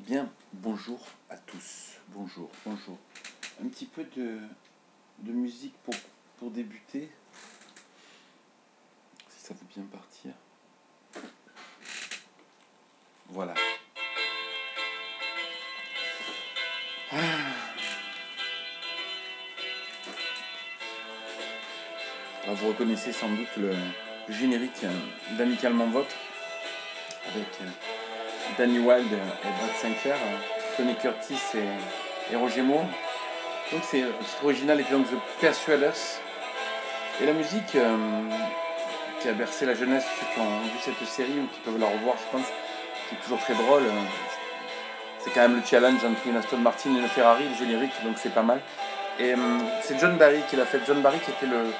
bien, bonjour à tous. Bonjour, bonjour. Un petit peu de musique pour débuter. Si ça veut bien partir. Voilà. Alors vous reconnaissez sans doute le générique d'Amicalement Vôtre avec Danny Wilde et Brad Sinclair, Tony Curtis et Roger Moore. Donc c'est un titre original et puis donc The Persuaders. Et la musique qui a bercé la jeunesse, ceux qui ont vu cette série ou qui peuvent la revoir, je pense, qui est toujours très drôle. C'est quand même le challenge entre une Aston Martin et une Ferrari, le générique, donc c'est pas mal. Et c'est John Barry qui l'a fait. John Barry qui était le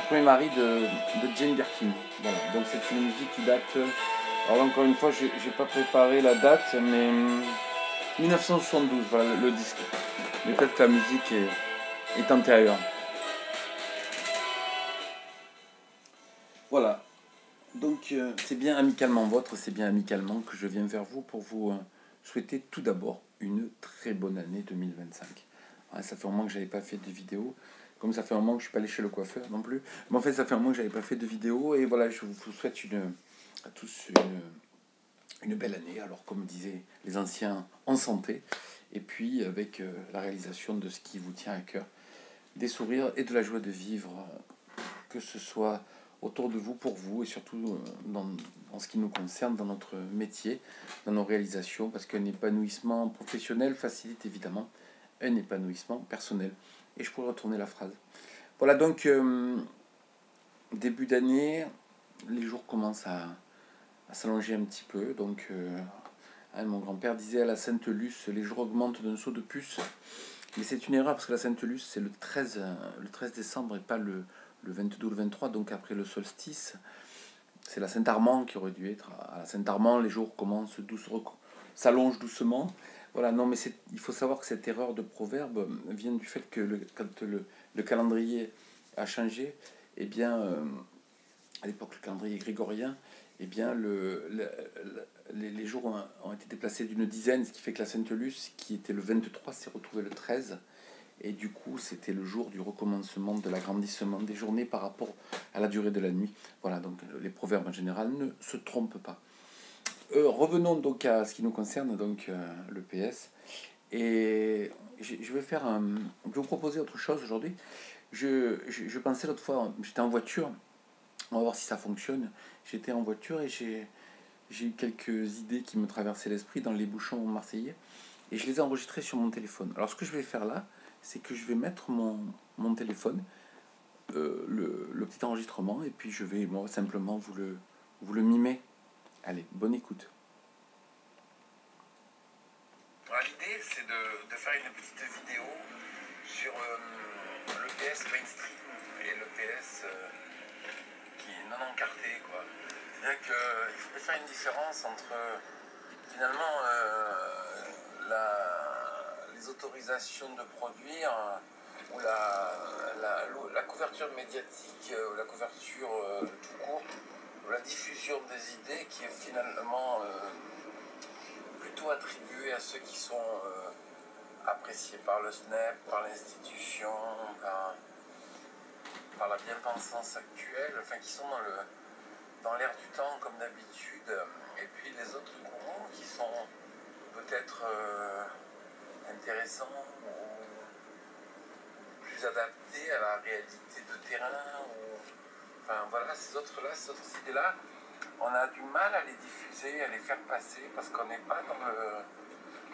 premier mari de Jane Birkin. Voilà. Donc c'est une musique qui date. Alors encore une fois, j'ai pas préparé la date, mais 1972, voilà le disque. Mais peut-être que la musique est antérieure. Voilà. Donc c'est bien amicalement vôtre, c'est bien amicalement que je viens vers vous pour vous souhaiter tout d'abord une très bonne année 2025. Ouais, ça fait un moment que je n'avais pas fait de vidéo, comme ça fait un moment que je ne suis pas allé chez le coiffeur non plus. Mais en fait ça fait un moment que je n'avais pas fait de vidéo et voilà, je vous souhaite à tous une belle année. Alors comme disaient les anciens, en santé et puis avec la réalisation de ce qui vous tient à cœur, des sourires et de la joie de vivre, que ce soit autour de vous, pour vous, et surtout en ce qui nous concerne, dans notre métier, dans nos réalisations, parce qu'un épanouissement professionnel facilite évidemment un épanouissement personnel. Et je pourrais retourner la phrase. Voilà, donc, début d'année, les jours commencent à s'allonger un petit peu. Donc, mon grand-père disait à la Sainte-Luce, les jours augmentent d'un saut de puce. Mais c'est une erreur, parce que la Sainte-Luce, c'est le 13 décembre et pas le 22 ou le 23, donc après le solstice. C'est la Saint-Armand qui aurait dû être. À la Saint-Armand, les jours commencent s'allongent doucement. Voilà, non, mais il faut savoir que cette erreur de proverbe vient du fait que quand le calendrier a changé, eh bien, à l'époque, le calendrier grégorien, eh bien, les jours ont été déplacés d'une dizaine, ce qui fait que la Sainte-Luce, qui était le 23, s'est retrouvée le 13. Et du coup, c'était le jour du recommencement, de l'agrandissement des journées par rapport à la durée de la nuit. Voilà, donc les proverbes en général ne se trompent pas. Revenons donc à ce qui nous concerne, donc le PS. Et je vais vous proposer autre chose aujourd'hui. Je pensais l'autre fois, j'étais en voiture, on va voir si ça fonctionne. J'étais en voiture et j'ai eu quelques idées qui me traversaient l'esprit dans les bouchons marseillais. Et je les ai enregistrées sur mon téléphone. Alors ce que je vais faire là, c'est que je vais mettre mon téléphone, le petit enregistrement, et puis je vais moi simplement vous le mimer. Allez, bonne écoute. L'idée, c'est de faire une petite vidéo sur l'EPS mainstream et l'EPS qui est non encarté, quoi. C'est-à-dire qu'il faut faire une différence entre finalement les autorisations de produire ou la couverture médiatique ou la couverture tout court, ou la diffusion des idées qui est finalement plutôt attribuée à ceux qui sont appréciés par le SNEP, par l'institution, par la bien-pensance actuelle, enfin qui sont dans l'air du temps comme d'habitude, et puis les autres courants qui sont peut-être intéressants ou plus adaptés à la réalité de terrain, enfin voilà, ces autres idées-là, on a du mal à les diffuser, à les faire passer, parce qu'on n'est pas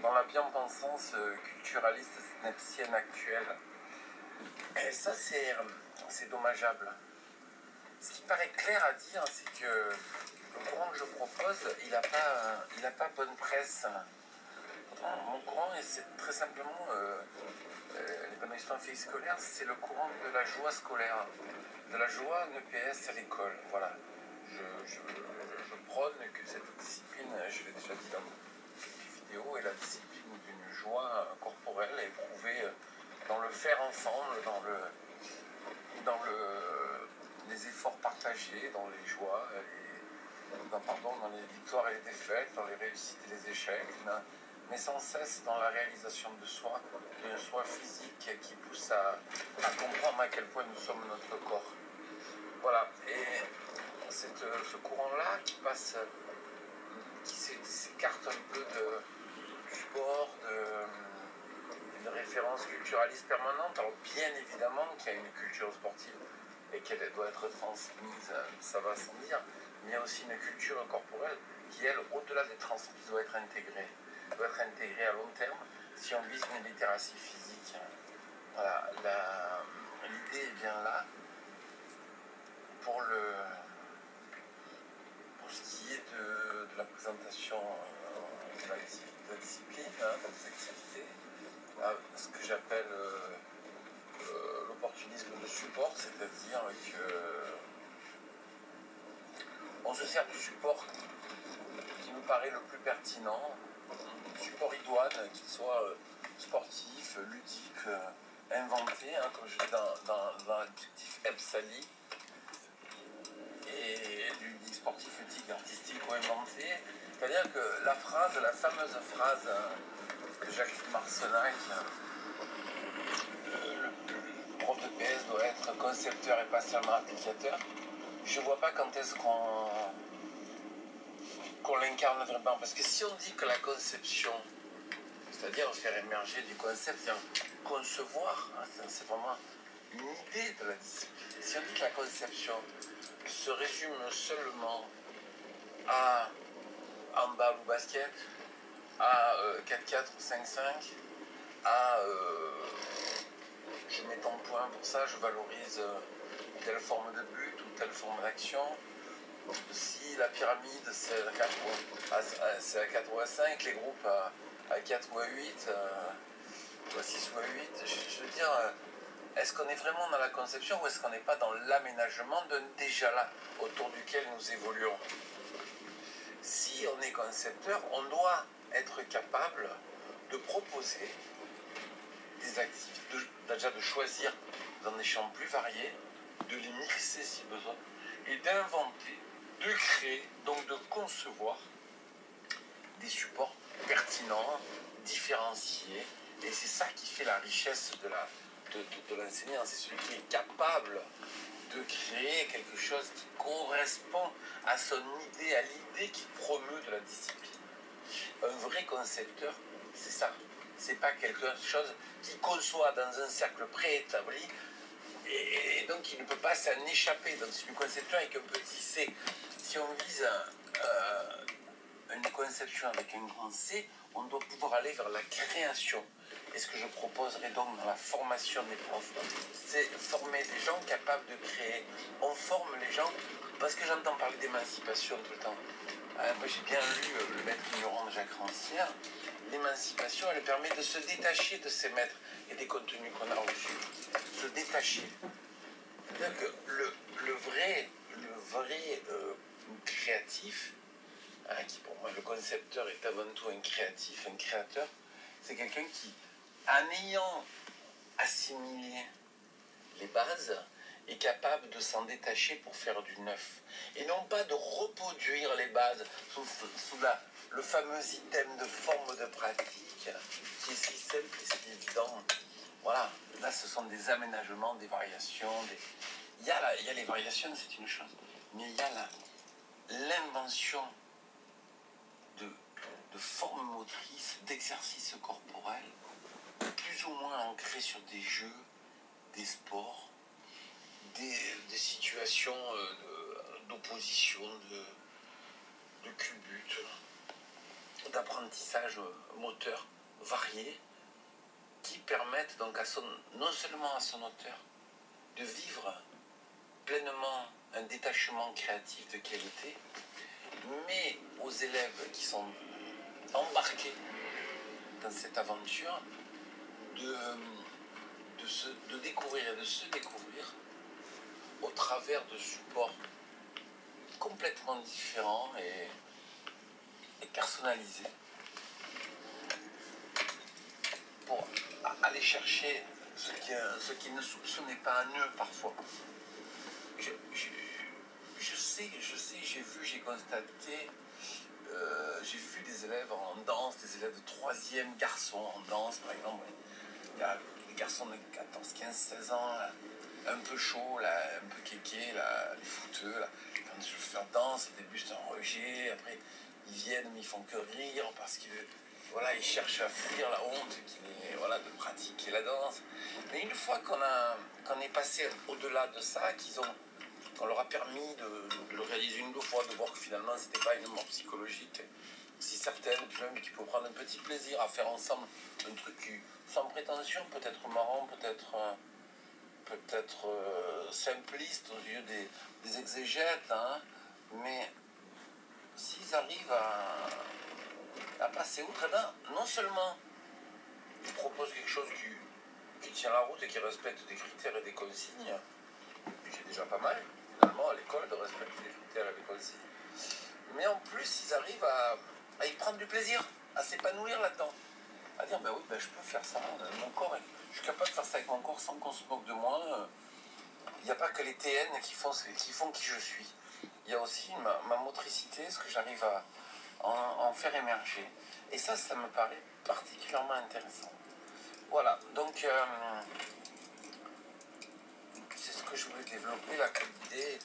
dans la bien-pensance culturaliste snepsienne actuelle. Et ça, c'est dommageable. Ce qui paraît clair à dire, c'est que le courant que je propose, il n'a pas bonne presse. Mon courant, c'est très simplement l'épanouissement physique scolaire, c'est le courant de la joie scolaire, de la joie en EPS à l'école. Voilà. Je prône que cette discipline, je l'ai déjà dit dans une vidéo, est la discipline d'une joie corporelle éprouvée dans le faire ensemble, dans les efforts partagés, dans les joies, dans les victoires et les défaites, dans les réussites et les échecs, mais sans cesse dans la réalisation de soi, d'un soi physique qui pousse à comprendre à quel point nous sommes notre corps. Voilà, et ce courant-là qui passe, qui s'écarte un peu du sport, d'une référence culturaliste permanente. Alors bien évidemment qu'il y a une culture sportive et qu'elle doit être transmise, ça va sans dire, mais il y a aussi une culture corporelle qui, elle, au-delà des transmises, doit être intégrée à long terme si on vise une littératie physique. Voilà, l'idée est bien là pour ce qui est de la présentation de la discipline, des activités, ce que j'appelle l'opportunisme de support, c'est-à-dire qu'on se sert du support qui nous paraît le plus pertinent, support idoine, qu'il soit sportif, ludique, inventé, comme je dis dans l'adjectif Ebsali, et ludique, sportif, ludique, artistique ou inventé. C'est-à-dire que la fameuse phrase que Jacques Marsenac, le prof de PS, doit être concepteur et pas seulement applicateur, je ne vois pas quand est-ce qu'on l'incarne vraiment. Parce que si on dit que la conception, c'est-à-dire faire émerger du concept, c'est-à-dire concevoir, c'est vraiment une idée de la discipline. Si on dit que la conception se résume seulement à handball ou basket, à 4-4 ou 5-5, à je mets tant de points pour ça, je valorise telle forme de but ou telle forme d'action. Si la pyramide c'est à 4 ou à 5, les groupes à 4 ou à 8, ou à 6 ou à 8, je veux dire, est-ce qu'on est vraiment dans la conception ou est-ce qu'on n'est pas dans l'aménagement d'un déjà là autour duquel nous évoluons? Si on est concepteur, on doit être capable de proposer des activités, déjà de choisir dans des champs plus variés, de les mixer si besoin, et d'inventer, de créer, donc de concevoir des supports pertinents, différenciés, et c'est ça qui fait la richesse de l'enseignant, c'est celui qui est capable de créer quelque chose qui correspond à son idée, à l'idée qui promeut de la discipline. Un vrai concepteur, c'est ça. C'est pas quelque chose qui conçoit dans un cercle préétabli et donc il ne peut pas s'en échapper. Donc c'est une conception avec un petit C. Si on vise une conception avec un grand C, on doit pouvoir aller vers la création. Et ce que je proposerai donc dans la formation des profs, c'est former des gens capables de créer. On forme les gens, parce que j'entends parler d'émancipation tout le temps. Moi j'ai bien lu le maître ignorant de Jacques Rancière. L'émancipation, elle permet de se détacher de ses maîtres et des contenus qu'on a reçus. Se détacher. C'est-à-dire que le vrai créatif, qui pour moi, le concepteur est avant tout un créatif, un créateur, c'est quelqu'un qui, en ayant assimilé les bases, est capable de s'en détacher pour faire du neuf. Et non pas de reproduire les bases sous le fameux item de forme de pratique, qui est si simple et si évident. Voilà, là ce sont des aménagements, des variations. Il y a les variations, c'est une chose, mais il y a l'invention de formes motrices, d'exercices corporels, plus ou moins ancrés sur des jeux, des sports, des situations d'opposition, de culbute, d'apprentissage moteur variés, qui permettent donc non seulement à son auteur de vivre pleinement un détachement créatif de qualité, mais aux élèves qui sont embarqués dans cette aventure de découvrir et de se découvrir au travers de supports complètement différents et personnalisés pour aller chercher ce qui ne soupçonnait pas un nœud parfois. Je sais, j'ai vu, j'ai constaté, j'ai vu des élèves en danse, des élèves de troisième garçons en danse, par exemple. Il y a des garçons de 14, 15, 16 ans, là, un peu chaud, là, un peu kéké, là, les fouteux, là. Quand je fais leur danse, au début c'est un rejet, après ils viennent mais ils font que rire parce que voilà, ils cherchent à fuir la honte voilà, de pratiquer la danse. Mais une fois qu'on est passé au-delà de ça, qu'on leur a permis de le réaliser une ou deux fois, de voir que finalement c'était pas une mort psychologique, si certaines, puis même qui peuvent prendre un petit plaisir à faire ensemble un truc sans prétention, peut-être marrant, peut-être simpliste aux yeux des exégètes, hein, mais s'ils arrivent à passer outre, eh ben, non seulement ils proposent quelque chose qui tient la route et qui respecte des critères et des consignes, qui est déjà pas mal, finalement, à l'école, de respecter des critères et des consignes, mais en plus, ils arrivent à y prendre du plaisir, à s'épanouir là-dedans, à dire, ben oui, ben je peux faire ça, mon corps, je suis capable de faire ça avec mon corps sans qu'on se moque de moi. Il n'y a pas que les TN qui font qui je suis. Il y a aussi ma motricité, ce que j'arrive à en faire émerger. Et ça me paraît particulièrement intéressant. Voilà, donc c'est ce que je voulais développer là comme idée,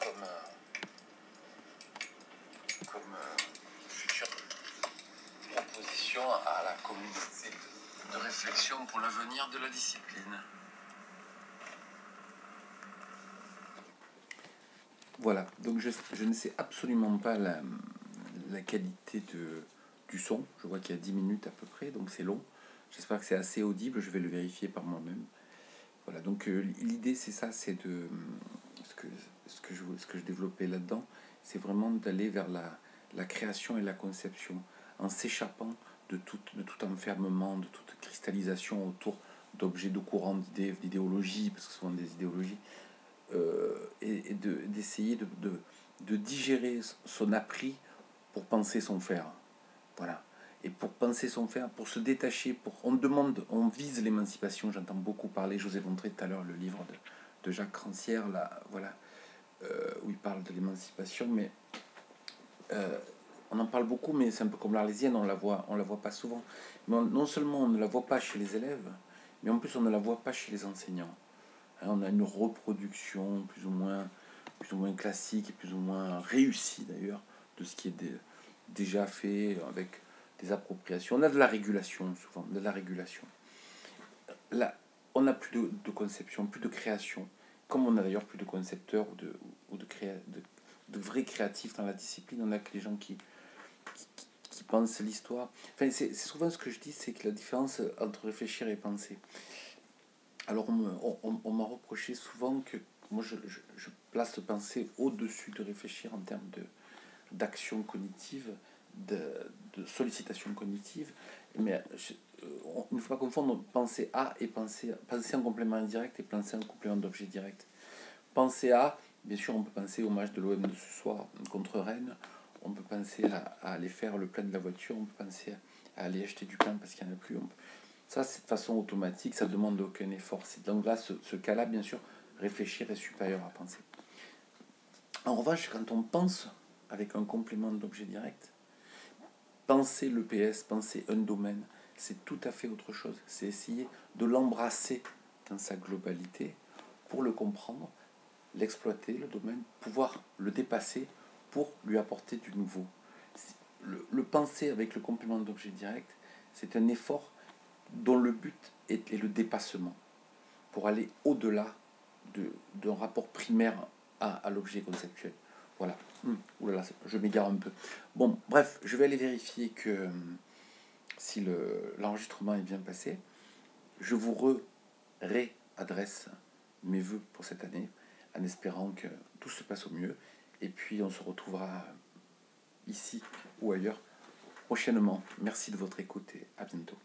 comme future proposition à la communauté de réflexion pour l'avenir de la discipline. Voilà, donc je ne sais absolument pas la qualité du son. Je vois qu'il y a 10 minutes à peu près, donc c'est long. J'espère que c'est assez audible, je vais le vérifier par moi-même. Voilà, donc l'idée c'est ça, c'est de ce que je développais là-dedans, c'est vraiment d'aller vers la création et la conception, en s'échappant de tout enfermement, de toute cristallisation autour d'objets de courant, d'idéologie, parce que ce sont des idéologies, et d'essayer de digérer son appris pour penser son faire. Voilà. Et pour penser son faire, pour se détacher, on vise l'émancipation, j'entends beaucoup parler, je vous ai montré tout à l'heure le livre de Jacques Rancière, là, voilà, où il parle de l'émancipation, mais on en parle beaucoup, mais c'est un peu comme l'Arlésienne, on la voit pas souvent. Mais non seulement on ne la voit pas chez les élèves, mais en plus on ne la voit pas chez les enseignants. On a une reproduction plus ou moins classique et plus ou moins réussie d'ailleurs de ce qui est déjà fait avec des appropriations. On a de la régulation souvent, de la régulation. Là, on n'a plus de conception, plus de création, comme on a d'ailleurs plus de concepteurs ou de vrais créatifs dans la discipline. On a que les gens qui pensent l'histoire. Enfin, c'est souvent ce que je dis, c'est que la différence entre réfléchir et penser. Alors on m'a reproché souvent que moi je place le penser au-dessus de réfléchir en termes d'action cognitive, de sollicitation cognitive, mais il ne faut pas confondre penser à et penser en complément indirect et penser en complément d'objet direct. Penser à, bien sûr on peut penser au match de l'OM de ce soir contre Rennes, on peut penser à aller faire le plein de la voiture, on peut penser à aller acheter du pain parce qu'il n'y en a plus, ça, c'est de façon automatique, ça ne demande aucun effort. Donc là, ce cas-là, bien sûr, réfléchir est supérieur à penser. En revanche, quand on pense avec un complément d'objet direct, penser l'EPS, penser un domaine, c'est tout à fait autre chose. C'est essayer de l'embrasser dans sa globalité pour le comprendre, l'exploiter, le domaine, pouvoir le dépasser pour lui apporter du nouveau. Le penser avec le complément d'objet direct, c'est un effort dont le but est le dépassement, pour aller au-delà d'un rapport primaire à l'objet conceptuel. Voilà. Oulala, je m'égare un peu. Bon, bref, je vais aller vérifier que si l'enregistrement est bien passé. Je vous réadresse mes vœux pour cette année, en espérant que tout se passe au mieux. Et puis, on se retrouvera ici ou ailleurs prochainement. Merci de votre écoute et à bientôt.